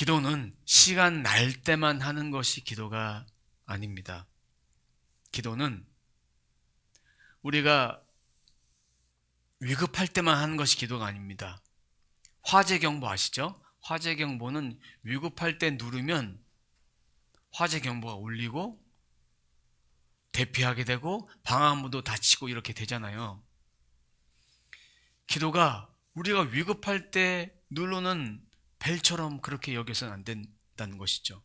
기도는 시간 날 때만 하는 것이 기도가 아닙니다. 기도는 우리가 위급할 때만 하는 것이 기도가 아닙니다. 화재 경보 아시죠? 화재 경보는 위급할 때 누르면 화재 경보가 울리고 대피하게 되고 방화문도 닫히고 이렇게 되잖아요. 기도가 우리가 위급할 때 누르는 벨처럼 그렇게 여겨서는 안 된다는 것이죠.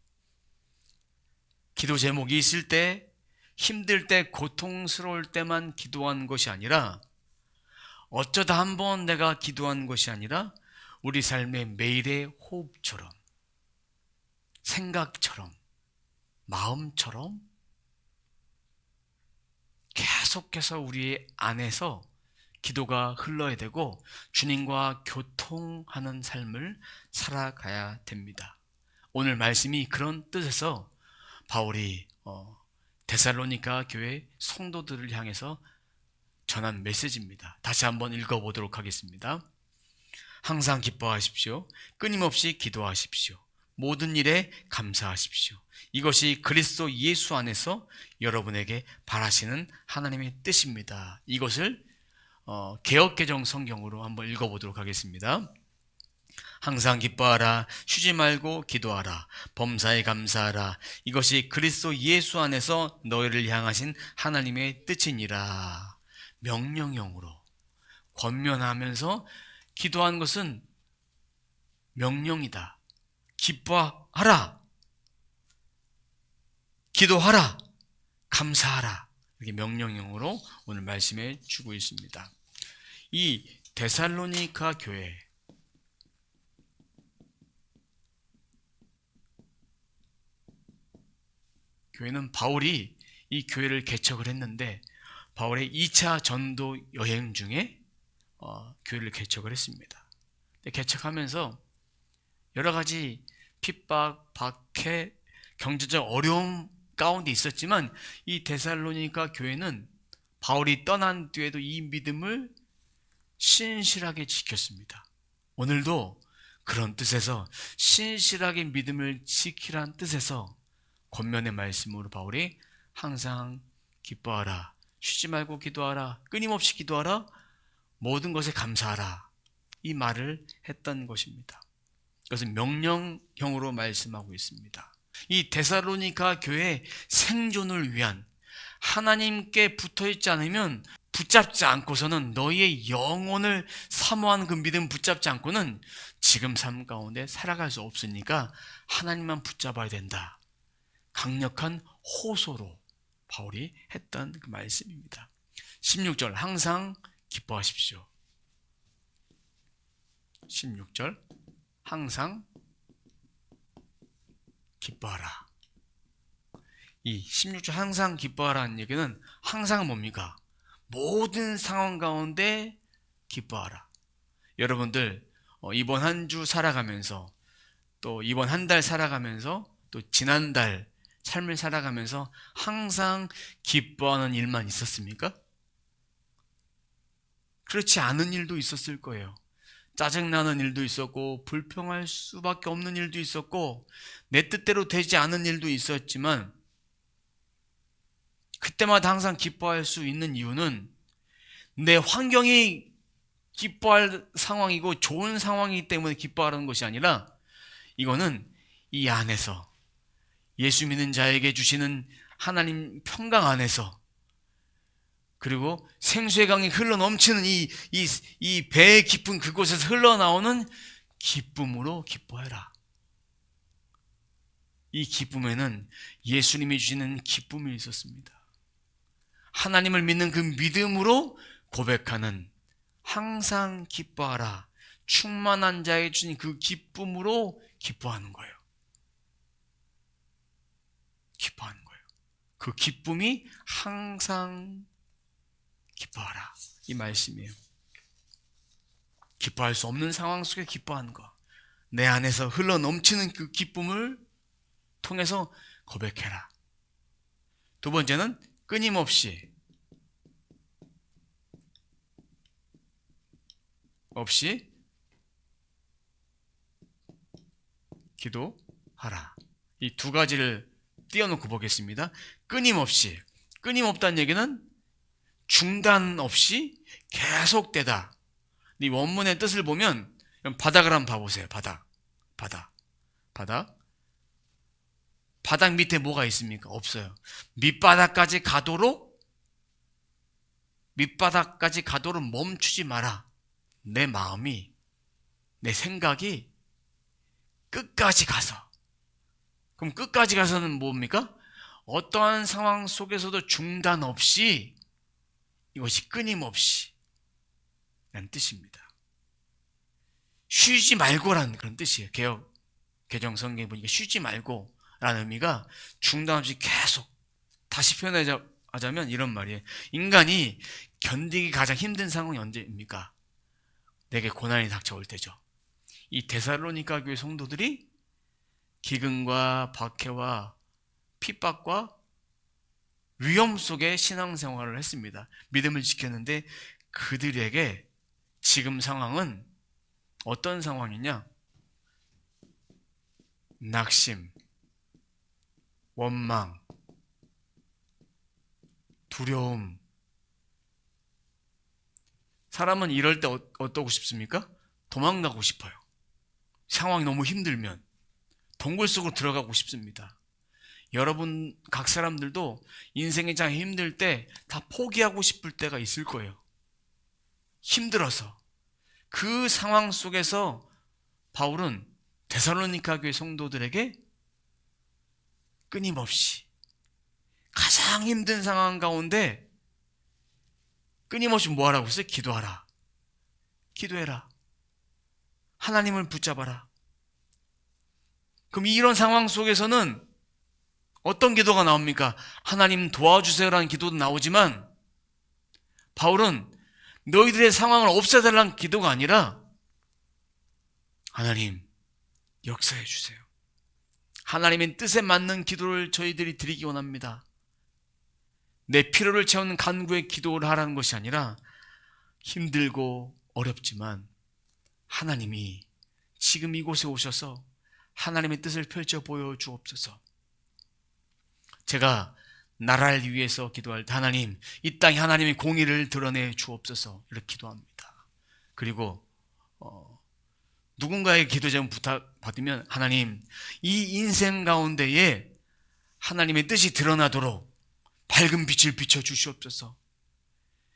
기도 제목이 있을 때, 힘들 때, 고통스러울 때만 기도한 것이 아니라 어쩌다 한번 내가 기도한 것이 아니라 우리 삶의 매일의 호흡처럼, 생각처럼, 마음처럼 계속해서 우리 안에서 기도가 흘러야 되고 주님과 교통하는 삶을 살아가야 됩니다. 오늘 말씀이 그런 뜻에서 바울이 데살로니가 교회 성도들을 향해서 전한 메시지입니다. 다시 한번 읽어보도록 하겠습니다. 항상 기뻐하십시오. 끊임없이 기도하십시오. 모든 일에 감사하십시오. 이것이 그리스도 예수 안에서 여러분에게 바라시는 하나님의 뜻입니다. 이것을 개역개정 성경으로 한번 읽어보도록 하겠습니다. 항상 기뻐하라. 쉬지 말고 기도하라. 범사에 감사하라. 이것이 그리스도 예수 안에서 너희를 향하신 하나님의 뜻이니라. 명령형으로 권면하면서 기도한 것은 명령이다. 기뻐하라. 기도하라. 감사하라. 이렇게 명령형으로 오늘 말씀해 주고 있습니다. 이 데살로니가 교회는 바울이 이 교회를 개척을 했는데 바울의 2차 전도 여행 중에 교회를 개척을 했습니다. 개척하면서 여러 가지 핍박, 박해, 경제적 어려움 가운데 있었지만 이 데살로니가 교회는 바울이 떠난 뒤에도 이 믿음을 신실하게 지켰습니다. 오늘도 그런 뜻에서 신실하게 믿음을 지키라는 뜻에서 권면의 말씀으로 바울이 항상 기뻐하라, 쉬지 말고 기도하라, 끊임없이 기도하라, 모든 것에 감사하라, 이 말을 했던 것입니다. 그것은 명령형으로 말씀하고 있습니다. 이 데살로니가 교회의 생존을 위한, 하나님께 붙어있지 않으면 붙잡지 않고서는 너희의 영혼을 사모하는 그 믿음 붙잡지 않고는 지금 삶 가운데 살아갈 수 없으니까 하나님만 붙잡아야 된다. 강력한 호소로 바울이 했던 그 말씀입니다. 16절 항상 기뻐하십시오. 16절 항상 기뻐하라. 이 16절 항상 기뻐하라는 얘기는 항상 뭡니까? 모든 상황 가운데 기뻐하라. 여러분들 이번 한 주 살아가면서 또 이번 한 달 살아가면서 또 지난달 삶을 살아가면서 항상 기뻐하는 일만 있었습니까? 그렇지 않은 일도 있었을 거예요. 짜증나는 일도 있었고 불평할 수밖에 없는 일도 있었고 내 뜻대로 되지 않은 일도 있었지만 그때마다 항상 기뻐할 수 있는 이유는 내 환경이 기뻐할 상황이고 좋은 상황이기 때문에 기뻐하는 것이 아니라 이거는 이 안에서 예수 믿는 자에게 주시는 하나님 평강 안에서 그리고 생수의 강이 흘러넘치는 이 배의 깊은 그곳에서 흘러나오는 기쁨으로 기뻐해라. 이 기쁨에는 예수님이 주시는 기쁨이 있었습니다. 하나님을 믿는 그 믿음으로 고백하는 항상 기뻐하라. 충만한 자에 주신 그 기쁨으로 기뻐하는 거예요. 기뻐하는 거예요. 그 기쁨이 항상 기뻐하라. 이 말씀이에요. 기뻐할 수 없는 상황 속에 기뻐하는 거. 내 안에서 흘러 넘치는 그 기쁨을 통해서 고백해라. 두 번째는 끊임없이 기도하라. 이 두 가지를 띄워놓고 보겠습니다. 끊임없이. 끊임없다는 얘기는 중단 없이 계속되다. 이 원문의 뜻을 보면 바닥을 한번 봐보세요. 바닥. 바닥 밑에 뭐가 있습니까? 없어요. 밑바닥까지 가도록 멈추지 마라. 내 마음이, 내 생각이 끝까지 가서. 그럼 끝까지 가서는 뭡니까? 어떠한 상황 속에서도 중단 없이, 이것이 끊임없이 라는 뜻입니다. 쉬지 말고라는 그런 뜻이에요. 개정 성경에 보니까 쉬지 말고 라는 의미가 중단 없이 계속. 다시 표현하자면 이런 말이에요. 인간이 견디기 가장 힘든 상황이 언제입니까? 내게 고난이 닥쳐올 때죠. 이 데살로니가 교회 성도들이 기근과 박해와 핍박과 위험 속에 신앙생활을 했습니다. 믿음을 지켰는데 그들에게 지금 상황은 어떤 상황이냐? 낙심, 원망, 두려움. 사람은 이럴 때 어떠고 싶습니까? 도망가고 싶어요. 상황이 너무 힘들면 동굴 속으로 들어가고 싶습니다. 여러분 각 사람들도 인생이 참 힘들 때 다 포기하고 싶을 때가 있을 거예요. 힘들어서. 그 상황 속에서 바울은 데살로니가 교회 성도들에게 끊임없이 가장 힘든 상황 가운데 끊임없이 뭐 하라고 했어요? 기도하라. 기도해라. 하나님을 붙잡아라. 그럼 이런 상황 속에서는 어떤 기도가 나옵니까? 하나님 도와주세요라는 기도도 나오지만 바울은 너희들의 상황을 없애달라는 기도가 아니라 하나님 역사해 주세요. 하나님의 뜻에 맞는 기도를 저희들이 드리기 원합니다. 내 필요를 채우는 간구의 기도를 하라는 것이 아니라 힘들고 어렵지만 하나님이 지금 이곳에 오셔서 하나님의 뜻을 펼쳐 보여주옵소서. 제가 나라를 위해서 기도할 때 하나님, 이 땅에 하나님의 공의를 드러내 주옵소서 이렇게 기도합니다. 그리고 누군가의 기도 제목 부탁받으면 하나님, 이 인생 가운데에 하나님의 뜻이 드러나도록 밝은 빛을 비춰주시옵소서.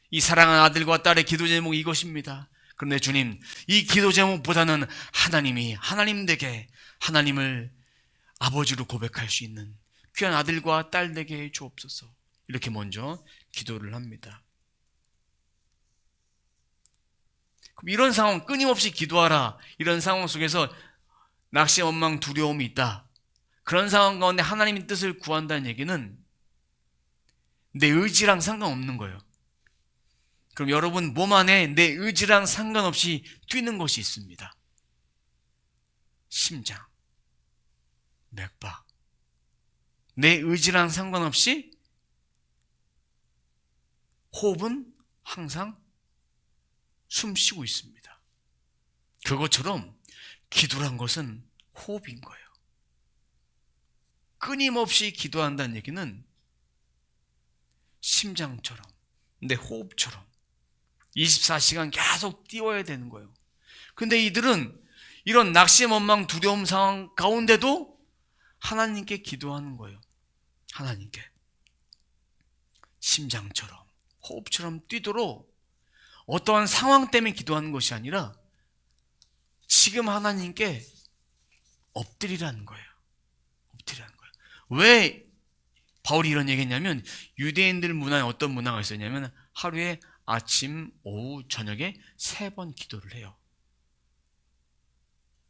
이 사랑하는 아들과 딸의 기도 제목이 이것입니다. 그런데 주님, 이 기도 제목보다는 하나님이 하나님 되게 하나님을 아버지로 고백할 수 있는 귀한 아들과 딸 되게 해 주옵소서. 이렇게 먼저 기도를 합니다. 그럼 이런 상황, 끊임없이 기도하라. 이런 상황 속에서 낙심, 원망, 두려움이 있다. 그런 상황 가운데 하나님의 뜻을 구한다는 얘기는 내 의지랑 상관없는 거예요. 그럼 여러분 몸 안에 내 의지랑 상관없이 뛰는 것이 있습니다. 심장, 맥박. 내 의지랑 상관없이 호흡은 항상 숨 쉬고 있습니다. 그것처럼 기도란 것은 호흡인 거예요. 끊임없이 기도한다는 얘기는 심장처럼, 내 호흡처럼 24시간 계속 뛰어야 되는 거예요. 근데 이들은 이런 낙심, 원망, 두려움 상황 가운데도 하나님께 기도하는 거예요. 하나님께 심장처럼, 호흡처럼 뛰도록 어떠한 상황 때문에 기도하는 것이 아니라 지금 하나님께 엎드리라는 거예요. 엎드리라는 거예요. 왜 바울이 이런 얘기했냐면 유대인들 문화에 어떤 문화가 있었냐면 하루에 아침, 오후, 저녁에 3번 기도를 해요.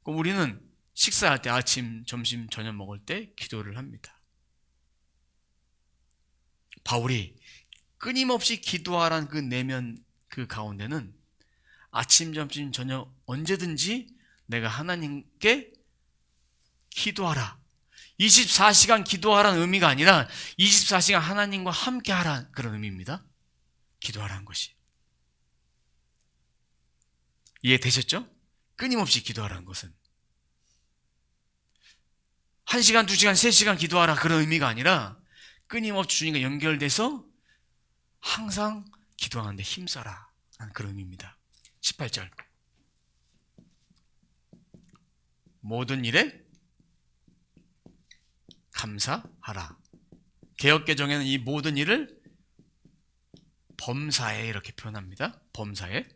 그럼 우리는 식사할 때 아침, 점심, 저녁 먹을 때 기도를 합니다. 바울이 끊임없이 기도하라는 그 내면 그 가운데는 아침, 점심, 저녁 언제든지 내가 하나님께 기도하라. 24시간 기도하라는 의미가 아니라 24시간 하나님과 함께 하라는 그런 의미입니다. 기도하라는 것이. 이해되셨죠? 끊임없이 기도하라는 것은. 1시간, 2시간, 3시간 기도하라 그런 의미가 아니라 끊임없이 주님과 연결돼서 항상 기도하는데 힘써라 라는 그런 의미입니다. 18절 모든 일에 감사하라. 개역개정에는 이 모든 일을 범사에 이렇게 표현합니다. 범사에.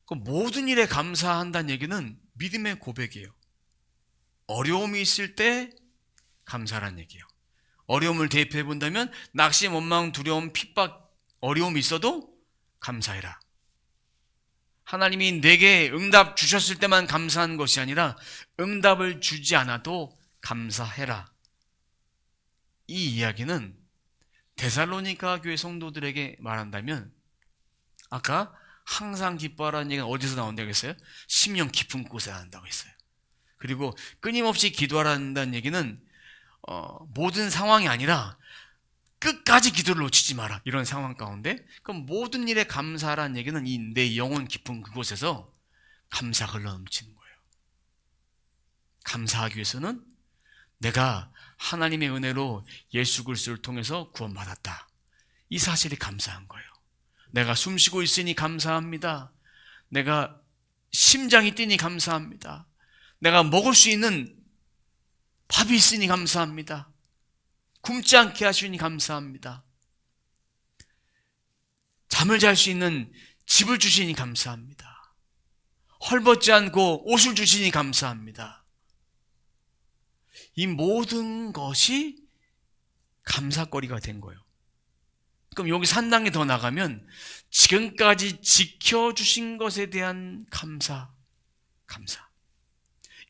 그 모든 일에 감사한다는 얘기는 믿음의 고백이에요. 어려움이 있을 때 감사라는 얘기예요. 어려움을 대입해 본다면 낙심, 원망, 두려움, 핍박, 어려움이 있어도 감사해라. 하나님이 내게 응답 주셨을 때만 감사하는 것이 아니라 응답을 주지 않아도 감사해라. 이 이야기는 데살로니가 교회 성도들에게 말한다면 아까 항상 기뻐하라는 얘기는 어디서 나온다고 했어요? 심령 깊은 곳에 한다고 했어요. 그리고 끊임없이 기도하라는 얘기는 모든 상황이 아니라 끝까지 기도를 놓치지 마라. 이런 상황 가운데 그럼 모든 일에 감사하라는 얘기는 이 내 영혼 깊은 그곳에서 감사가 흘러넘치는 거예요. 감사하기 위해서는 내가 하나님의 은혜로 예수 그리스도를 통해서 구원받았다. 이 사실이 감사한 거예요. 내가 숨쉬고 있으니 감사합니다. 내가 심장이 뛰니 감사합니다. 내가 먹을 수 있는 밥이 있으니 감사합니다. 굶지 않게 하시니 감사합니다. 잠을 잘 수 있는 집을 주시니 감사합니다. 헐벗지 않고 옷을 주시니 감사합니다. 이 모든 것이 감사거리가 된 거예요. 그럼 여기서 한 단계 더 나가면 지금까지 지켜주신 것에 대한 감사.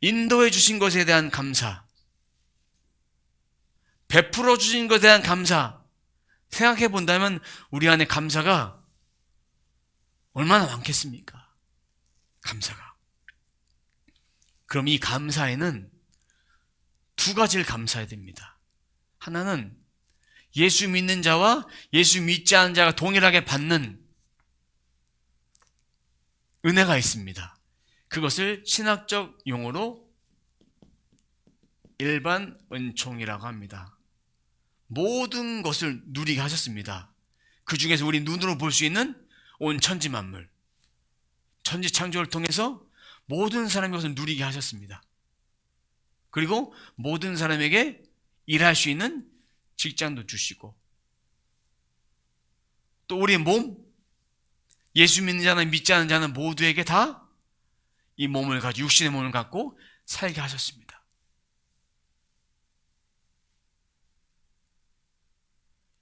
인도해 주신 것에 대한 감사. 베풀어 주신 것에 대한 감사. 생각해 본다면 우리 안에 감사가 얼마나 많겠습니까? 감사가. 그럼 이 감사에는 두 가지를 감사해야 됩니다. 하나는 예수 믿는 자와 예수 믿지 않는 자가 동일하게 받는 은혜가 있습니다. 그것을 신학적 용어로 일반 은총이라고 합니다. 모든 것을 누리게 하셨습니다. 그 중에서 우리 눈으로 볼 수 있는 온 천지 만물, 천지 창조를 통해서 모든 사람이 것을 누리게 하셨습니다. 그리고 모든 사람에게 일할 수 있는 직장도 주시고 또 우리의 몸, 예수 믿는 자는 믿지 않는 자는 모두에게 다 이 몸을 가지고 육신의 몸을 갖고 살게 하셨습니다.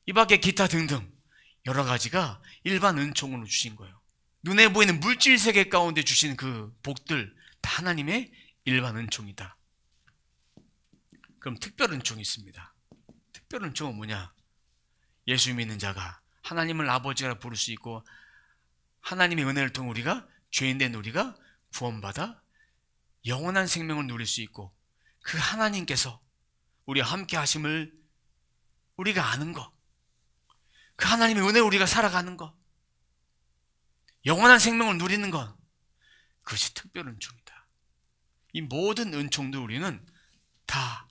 이 밖에 기타 등등 여러 가지가 일반 은총으로 주신 거예요. 눈에 보이는 물질 세계 가운데 주신 그 복들 다 하나님의 일반 은총이다. 그럼 특별 은총이 있습니다. 특별 은총은 뭐냐? 예수 믿는 자가 하나님을 아버지라 부를 수 있고 하나님의 은혜를 통해 우리가 죄인된 우리가 구원받아 영원한 생명을 누릴 수 있고 그 하나님께서 우리와 함께 하심을 우리가 아는 것, 그 하나님의 은혜로 우리가 살아가는 것, 영원한 생명을 누리는 것, 그것이 특별 은총이다. 이 모든 은총도 우리는 다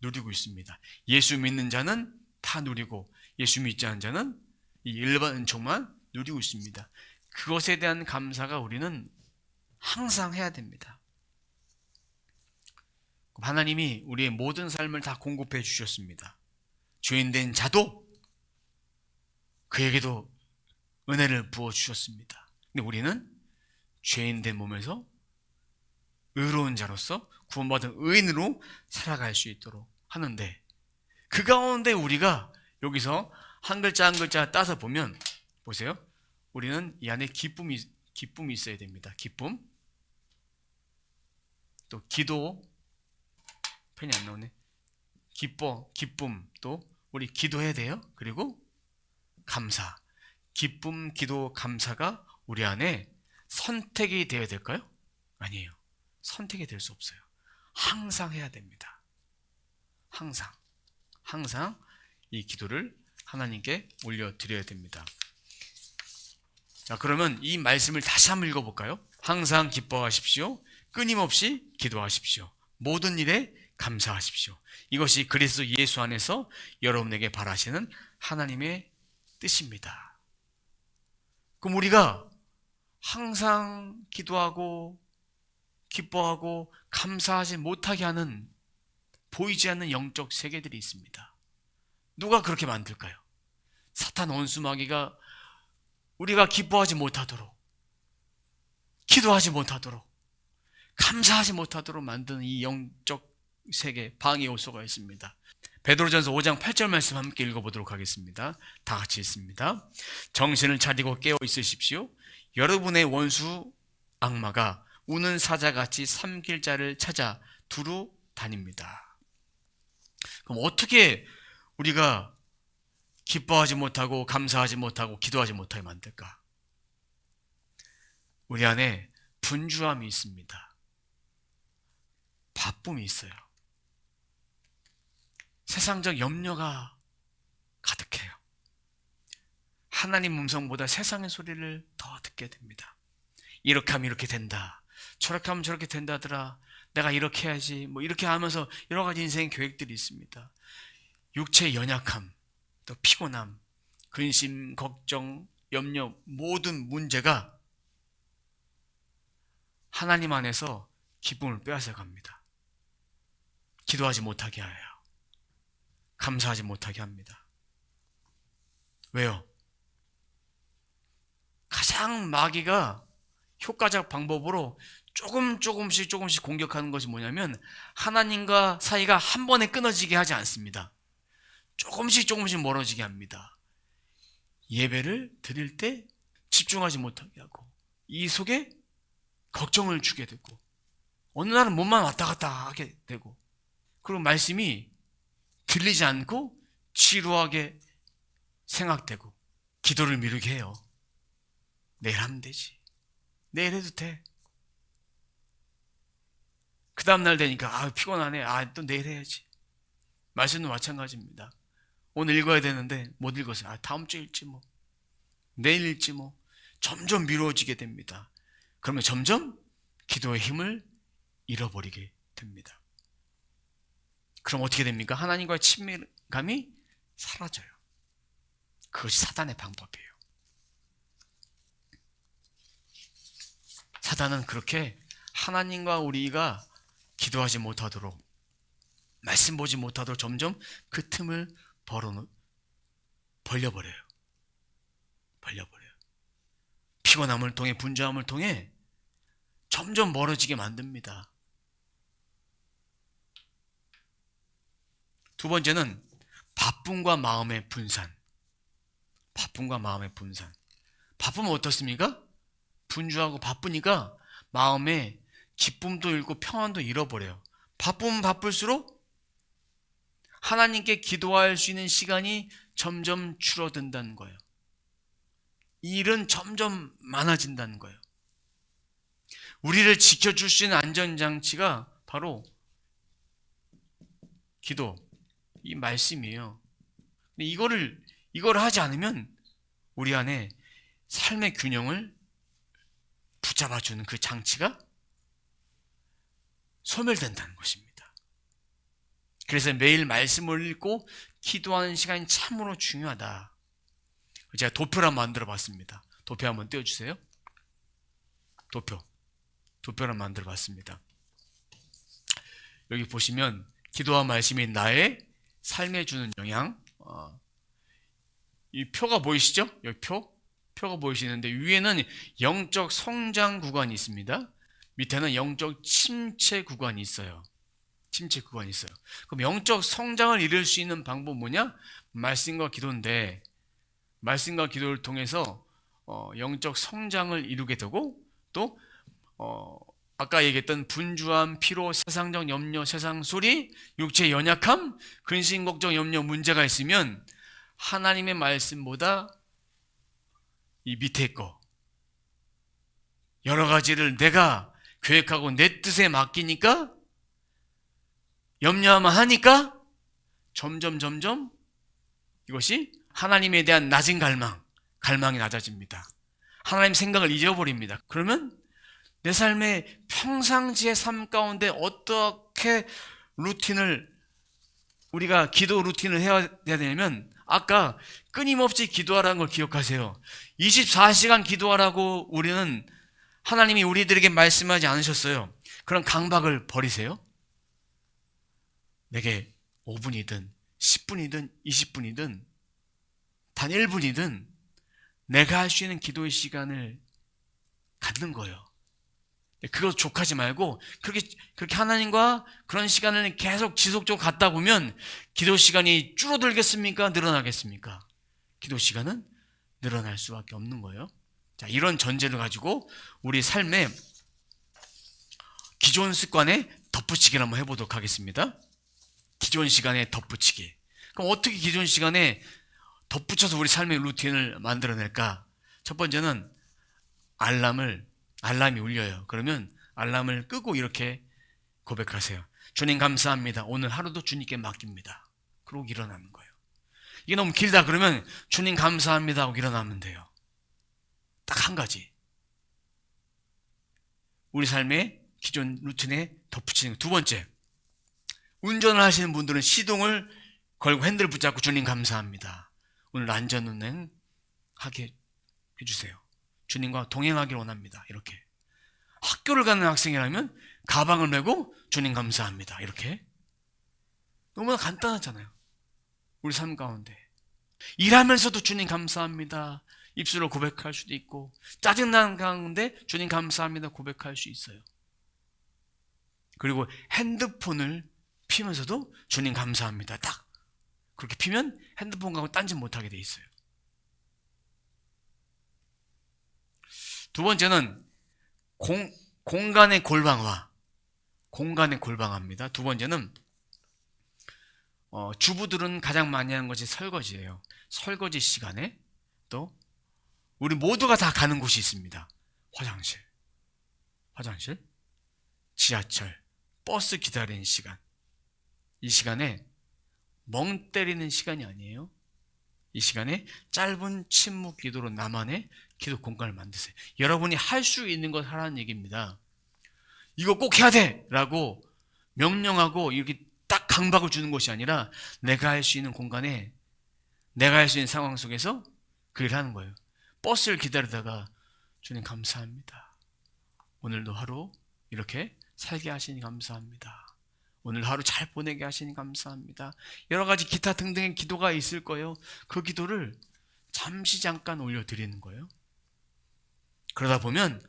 누리고 있습니다. 예수 믿는 자는 다 누리고 예수 믿지 않는 자는 이 일반 은총만 누리고 있습니다. 그것에 대한 감사가 우리는 항상 해야 됩니다. 하나님이 우리의 모든 삶을 다 공급해 주셨습니다. 죄인된 자도 그에게도 은혜를 부어 주셨습니다. 근데 우리는 죄인된 몸에서 의로운 자로서 구원받은 의인으로 살아갈 수 있도록 하는데 그 가운데 우리가 여기서 한 글자 한 글자 따서 보면 보세요. 우리는 이 안에 기쁨이 있어야 됩니다. 기쁨. 또 기도. 펜이 안 나오네. 기쁨. 또 우리 기도해야 돼요. 그리고 감사. 기쁨, 기도, 감사가 우리 안에 선택이 되어야 될까요? 아니에요. 선택이 될 수 없어요. 항상 해야 됩니다. 항상 이 기도를 하나님께 올려드려야 됩니다. 자, 그러면 이 말씀을 다시 한번 읽어볼까요? 항상 기뻐하십시오. 끊임없이 기도하십시오. 모든 일에 감사하십시오. 이것이 그리스도 예수 안에서 여러분에게 바라시는 하나님의 뜻입니다. 그럼 우리가 항상 기도하고 기뻐하고 감사하지 못하게 하는 보이지 않는 영적 세계들이 있습니다. 누가 그렇게 만들까요? 사탄 원수마귀가 우리가 기뻐하지 못하도록, 기도하지 못하도록, 감사하지 못하도록 만드는 이 영적 세계 방해 요소가 있습니다. 베드로전서 5장 8절 말씀 함께 읽어보도록 하겠습니다. 다 같이 읽습니다. 정신을 차리고 깨어 있으십시오. 여러분의 원수 악마가 우는 사자같이 삼킬 자를 찾아 두루 다닙니다. 그럼 어떻게 우리가 기뻐하지 못하고 감사하지 못하고 기도하지 못하게 만들까? 우리 안에 분주함이 있습니다. 바쁨이 있어요. 세상적 염려가 가득해요. 하나님 음성보다 세상의 소리를 더 듣게 됩니다. 이렇게 하면 이렇게 된다. 저렇게 하면 저렇게 된다더라. 내가 이렇게 해야지. 이렇게 하면서 여러 가지 인생 계획들이 있습니다. 육체의 연약함, 또 피곤함, 근심, 걱정, 염려, 모든 문제가 하나님 안에서 기쁨을 빼앗아 갑니다. 기도하지 못하게 하여요. 감사하지 못하게 합니다. 왜요? 가장 마귀가 효과적 방법으로 조금씩 공격하는 것이 뭐냐면 하나님과 사이가 한 번에 끊어지게 하지 않습니다. 조금씩 멀어지게 합니다. 예배를 드릴 때 집중하지 못하게 하고 이 속에 걱정을 주게 되고 어느 날은 몸만 왔다 갔다 하게 되고 그리고 말씀이 들리지 않고 지루하게 생각되고 기도를 미루게 해요. 내일 하면 되지. 내일 해도 돼. 그 다음날 되니까 피곤하네. 또 내일 해야지. 말씀도 마찬가지입니다. 오늘 읽어야 되는데 못 읽어서 다음 주에 읽지 뭐. 내일 읽지 뭐. 점점 미뤄지게 됩니다. 그러면 점점 기도의 힘을 잃어버리게 됩니다. 그럼 어떻게 됩니까? 하나님과의 친밀감이 사라져요. 그것이 사단의 방법이에요. 사단은 그렇게 하나님과 우리가 기도하지 못하도록 말씀 보지 못하도록 점점 그 틈을 벌려버려요. 피곤함을 통해 분주함을 통해 점점 멀어지게 만듭니다. 두 번째는 바쁨과 마음의 분산. 바쁘면 어떻습니까? 분주하고 바쁘니까 마음에 기쁨도 잃고 평안도 잃어버려요. 바쁘면 바쁠수록 하나님께 기도할 수 있는 시간이 점점 줄어든다는 거예요. 일은 점점 많아진다는 거예요. 우리를 지켜줄 수 있는 안전장치가 바로 기도, 이 말씀이에요. 근데 이거를 하지 않으면 우리 안에 삶의 균형을 붙잡아주는 그 장치가 소멸된다는 것입니다. 그래서 매일 말씀을 읽고 기도하는 시간이 참으로 중요하다. 제가 도표를 한번 만들어 봤습니다. 도표 한번 띄워주세요. 도표를 만들어 봤습니다. 여기 보시면 기도와 말씀이 나의 삶에 주는 영향, 이 표가 보이시죠? 여기 표가 보이시는데 위에는 영적 성장 구간이 있습니다. 밑에는 영적 침체 구간이 있어요. 그럼 영적 성장을 이룰 수 있는 방법은 뭐냐? 말씀과 기도인데 말씀과 기도를 통해서 영적 성장을 이루게 되고 또 아까 얘기했던 분주함, 피로, 세상적 염려, 세상 소리, 육체의 연약함, 근심, 걱정, 염려, 문제가 있으면 하나님의 말씀보다 이 밑에 거 여러 가지를 내가 계획하고 내 뜻에 맡기니까 염려만 하니까 점점 이것이 하나님에 대한 낮은 갈망이 낮아집니다. 하나님 생각을 잊어버립니다. 그러면 내 삶의 평상시의 삶 가운데 어떻게 어떻게 우리가 기도 루틴을 해야 되냐면, 아까 끊임없이 기도하라는 걸 기억하세요. 24시간 기도하라고 하나님이 우리들에게 말씀하지 않으셨어요. 그런 강박을 버리세요. 내게 5분이든 10분이든 20분이든 단 1분이든 내가 할 수 있는 기도의 시간을 갖는 거예요. 그거 족하지 말고 그렇게 하나님과 그런 시간을 계속 지속적으로 갖다 보면 기도 시간이 줄어들겠습니까? 늘어나겠습니까? 기도 시간은 늘어날 수밖에 없는 거예요. 자, 이런 전제를 가지고 우리 삶에 기존 습관에 덧붙이기를 한번 해보도록 하겠습니다. 기존 시간에 덧붙이기. 그럼 어떻게 기존 시간에 덧붙여서 우리 삶의 루틴을 만들어낼까? 첫 번째는 알람이 울려요. 그러면 알람을 끄고 이렇게 고백하세요. 주님 감사합니다. 오늘 하루도 주님께 맡깁니다. 그러고 일어나는 거예요. 이게 너무 길다 그러면 주님 감사합니다 하고 일어나면 돼요. 딱 한 가지. 우리 삶의 기존 루틴에 덧붙이는 거. 두 번째, 운전을 하시는 분들은 시동을 걸고 핸들 붙잡고 주님 감사합니다. 오늘 안전운행 하게 해주세요. 주님과 동행하기를 원합니다. 이렇게. 학교를 가는 학생이라면 가방을 메고 주님 감사합니다. 이렇게. 너무나 간단하잖아요. 우리 삶 가운데. 일하면서도 주님 감사합니다. 입술로 고백할 수도 있고, 짜증나는 가운데 주님 감사합니다 고백할 수 있어요. 그리고 핸드폰을 피면서도 주님 감사합니다. 딱 그렇게 피면 핸드폰 갖고 딴짓 못하게 돼 있어요. 두 번째는 공간의 골방화. 공간의 골방화입니다. 두 번째는 주부들은 가장 많이 하는 것이 설거지예요. 설거지 시간에 또 우리 모두가 다 가는 곳이 있습니다. 화장실, 지하철, 버스 기다리는 시간. 이 시간에 멍 때리는 시간이 아니에요. 이 시간에 짧은 침묵 기도로 나만의 기도 공간을 만드세요. 여러분이 할 수 있는 것 하라는 얘기입니다. 이거 꼭 해야 돼! 라고 명령하고 이렇게 딱 강박을 주는 것이 아니라 내가 할 수 있는 공간에 내가 할 수 있는 상황 속에서 그 일을 하는 거예요. 버스를 기다리다가 주님 감사합니다. 오늘도 하루 이렇게 살게 하시니 감사합니다. 오늘 하루 잘 보내게 하시니 감사합니다. 여러 가지 기타 등등의 기도가 있을 거예요. 그 기도를 잠깐 올려드리는 거예요. 그러다 보면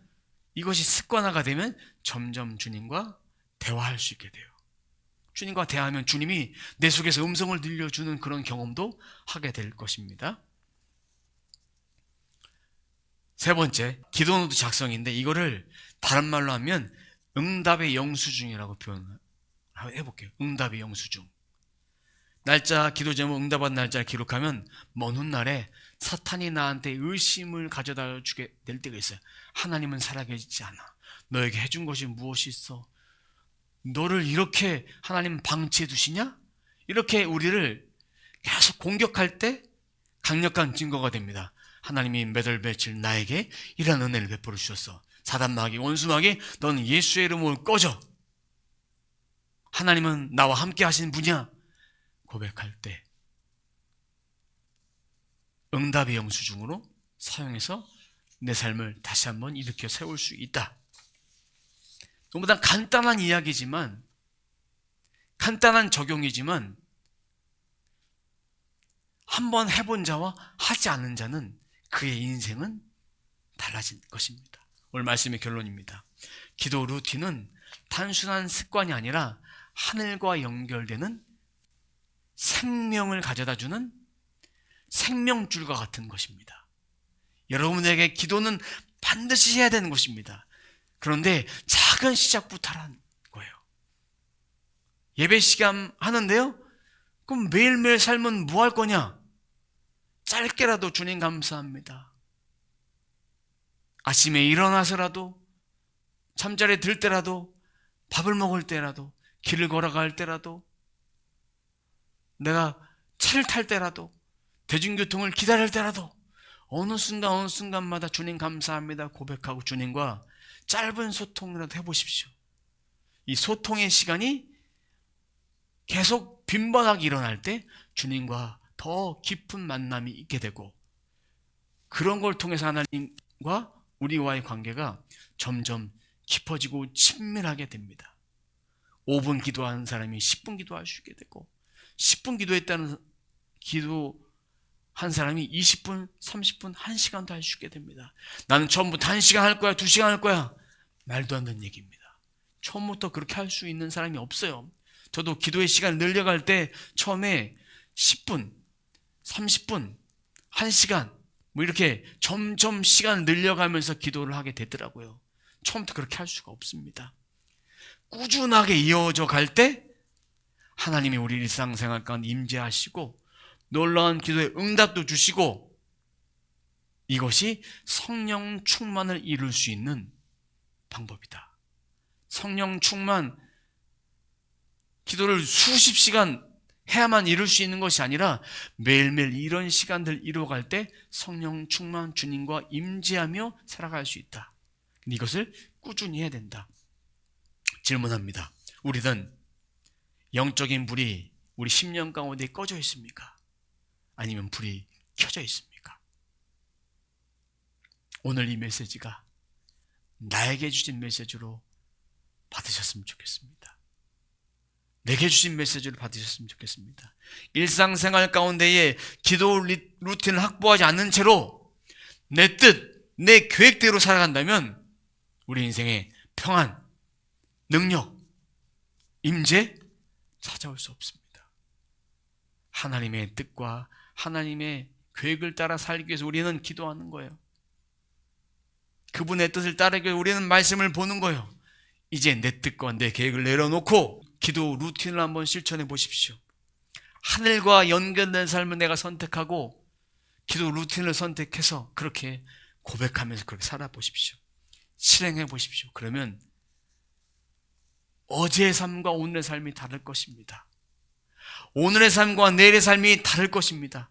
이것이 습관화가 되면 점점 주님과 대화할 수 있게 돼요. 주님과 대화하면 주님이 내 속에서 음성을 들려주는 그런 경험도 하게 될 것입니다. 세 번째, 기도노트 작성인데 이거를 다른 말로 하면 응답의 영수증이라고 해볼게요. 응답의 영수증. 날짜, 기도 제목, 응답한 날짜를 기록하면 먼 훗날에 사탄이 나한테 의심을 가져다 주게 될 때가 있어요. 하나님은 살아계시지 않아. 너에게 해준 것이 무엇이 있어? 너를 이렇게 하나님 방치해 두시냐? 이렇게 우리를 계속 공격할 때 강력한 증거가 됩니다. 하나님이 몇 월 며칠 나에게 이런 은혜를 베풀어 주셨어. 사단마귀, 원수마귀, 너는 예수의 이름으로 꺼져. 하나님은 나와 함께 하시는 분이야. 고백할 때 응답의 영수증으로 사용해서 내 삶을 다시 한번 일으켜 세울 수 있다. 너무나 간단한 이야기지만, 간단한 적용이지만 한번 해본 자와 하지 않은 자는 그의 인생은 달라진 것입니다. 오늘 말씀의 결론입니다. 기도 루틴은 단순한 습관이 아니라 하늘과 연결되는 생명을 가져다주는 생명줄과 같은 것입니다. 여러분에게 기도는 반드시 해야 되는 것입니다. 그런데 작은 시작부터 하라는 거예요. 예배 시간 하는데요? 그럼 매일매일 삶은 뭐 할 거냐? 짧게라도 주님 감사합니다. 아침에 일어나서라도, 잠자리에 들 때라도, 밥을 먹을 때라도, 길을 걸어갈 때라도, 내가 차를 탈 때라도, 대중교통을 기다릴 때라도 어느 순간마다 주님 감사합니다 고백하고 주님과 짧은 소통이라도 해보십시오. 이 소통의 시간이 계속 빈번하게 일어날 때 주님과 더 깊은 만남이 있게 되고, 그런 걸 통해서 하나님과 우리와의 관계가 점점 깊어지고 친밀하게 됩니다. 5분 기도하는 사람이 10분 기도할 수 있게 되고, 10분 기도한 사람이 20분, 30분, 1시간도 할 수 있게 됩니다. 나는 처음부터 1시간 할 거야, 2시간 할 거야. 말도 안 되는 얘기입니다. 처음부터 그렇게 할 수 있는 사람이 없어요. 저도 기도의 시간을 늘려갈 때 처음에 10분, 30분, 1시간 뭐 이렇게 점점 시간을 늘려가면서 기도를 하게 되더라고요. 처음부터 그렇게 할 수가 없습니다. 꾸준하게 이어져 갈 때 하나님이 우리 일상생활 가운데 임재하시고 놀라운 기도의 응답도 주시고, 이것이 성령 충만을 이룰 수 있는 방법이다. 성령 충만, 기도를 수십 시간 해야만 이룰 수 있는 것이 아니라 매일매일 이런 시간들 이루어갈 때 성령 충만, 주님과 임재하며 살아갈 수 있다. 이것을 꾸준히 해야 된다. 질문합니다. 우리는 영적인 불이 우리 심령 가운데 꺼져 있습니까? 아니면 불이 켜져 있습니까? 오늘 이 메시지가 나에게 주신 메시지로 받으셨으면 좋겠습니다. 내게 주신 메시지를 받으셨으면 좋겠습니다. 일상생활 가운데에 기도 루틴을 확보하지 않는 채로 내 뜻, 내 계획대로 살아간다면 우리 인생에 평안, 능력, 임재 찾아올 수 없습니다. 하나님의 뜻과 하나님의 계획을 따라 살기 위해서 우리는 기도하는 거예요. 그분의 뜻을 따르기 위해 우리는 말씀을 보는 거예요. 이제 내 뜻과 내 계획을 내려놓고 기도 루틴을 한번 실천해 보십시오. 하늘과 연결된 삶을 내가 선택하고 기도 루틴을 선택해서 그렇게 고백하면서 그렇게 살아보십시오. 실행해 보십시오. 그러면 어제의 삶과 오늘의 삶이 다를 것입니다. 오늘의 삶과 내일의 삶이 다를 것입니다.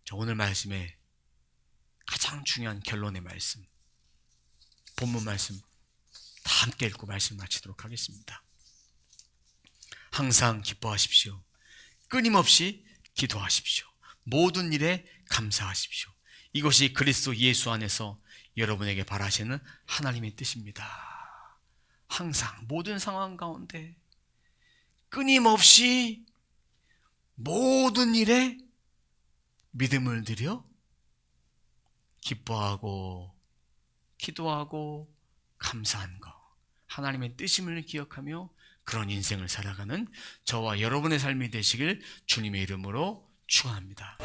자, 오늘 말씀의 가장 중요한 결론의 말씀, 본문 말씀 다 함께 읽고 말씀 마치도록 하겠습니다. 항상 기뻐하십시오. 끊임없이 기도하십시오. 모든 일에 감사하십시오. 이것이 그리스도 예수 안에서 여러분에게 바라시는 하나님의 뜻입니다. 항상 모든 상황 가운데 끊임없이 모든 일에 믿음을 들여 기뻐하고 기도하고 감사한 것, 하나님의 뜻임을 기억하며 그런 인생을 살아가는 저와 여러분의 삶이 되시길 주님의 이름으로 축원합니다.